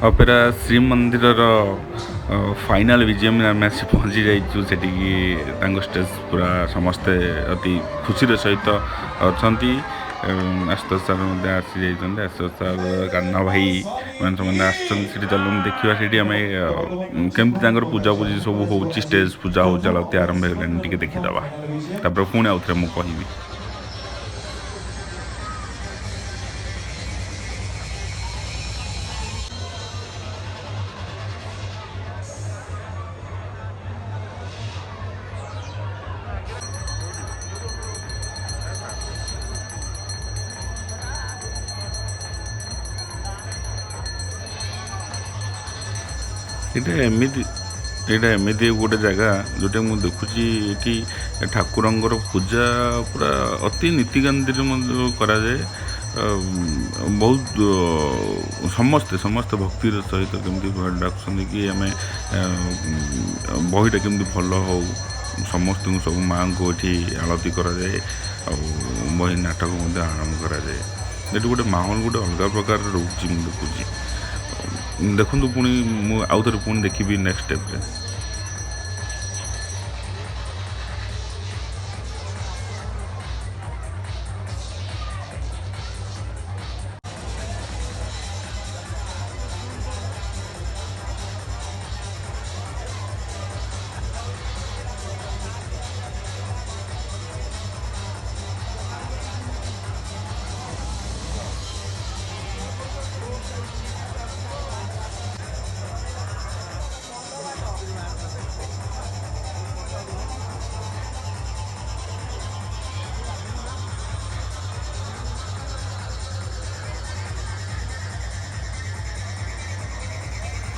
Opera ଶ୍ରୀମନ୍ଦିରର final BGM ଆମେ ଆସି ପହଞ୍ଚି ଯାଇଛୁ ସେଠିକି। ତାଙ୍କ ଷ୍ଟେଜ୍ ପୁରା ସମସ୍ତେ ଅତି ଖୁସିର ସହିତ ଅଛନ୍ତି। ଆଶୁତୋଷ ସାର୍ ମଧ୍ୟ ଆସିଯାଇଛନ୍ତି। ଆଶୁତୋଷ ସାର୍, କାହ୍ନା ଭାଇ ମାନେ ସମସ୍ତେ ଆସିଛନ୍ତି। ସେଠି ଚାଲୁନ ଦେଖିବା ସେଠି ଆମେ କେମିତି ତାଙ୍କର ପୂଜାପୂଜି ସବୁ ହେଉଛି, ଷ୍ଟେଜ୍ ପୂଜା ହେଉଛି, ଆଳତି ଆରମ୍ଭ ହେଇଗଲାଣି, ଟିକେ ଦେଖିଦେବା। ତାପରେ ପୁଣି ଆଉଥରେ ମୁଁ କହିବି। ଏଇଟା ଏମିତି ଗୋଟେ ଜାଗା ଯେଉଁଟା ମୁଁ ଦେଖୁଛି ଏଠି ଠାକୁରଙ୍କର ପୂଜା ପୁରା ଅତି ନୀତିକାନ୍ତିରେ ମଧ୍ୟ କରାଯାଏ। ବହୁତ ସମସ୍ତେ ଭକ୍ତିର ସହିତ କେମିତି ଡାକୁଛନ୍ତି କି ଆମେ ବହିଟା କେମିତି ଭଲ ହଉ। ସମସ୍ତଙ୍କୁ ସବୁ ମାଆଙ୍କୁ ଏଠି ଆଳତି କରାଯାଏ ଆଉ ବହି ନାଟକ ମଧ୍ୟ ଆରମ୍ଭ କରାଯାଏ। ଏଠି ଗୋଟେ ମାହୋଲ ଗୋଟେ ଅଲଗା ପ୍ରକାର ରହୁଛି ମୁଁ ଦେଖୁଛି। ଦେଖନ୍ତୁ ପୁଣି ମୁଁ ଆଉଥରେ ପୁଣି ଦେଖିବି ନେକ୍ସଟ ଷ୍ଟେପ୍ରେ।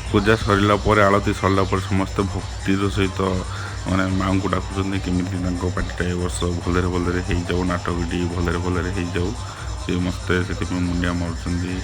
ପୂଜା ସରିଲା ପରେ, ଆଳତି ସରିଲା ପରେ ସମସ୍ତେ ଭକ୍ତିର ସହିତ ମାନେ ମାଆଙ୍କୁ ଡାକୁଛନ୍ତି କେମିତି ତାଙ୍କ ପାଟିଟା ଏ ବର୍ଷ ଭଲରେ ହେଇଯାଉ, ନାଟକଟି ଭଲରେ ହେଇଯାଉ। ସେ ସମସ୍ତେ ସେଥିପାଇଁ ମୁଣ୍ଡିଆ ମାରୁଛନ୍ତି।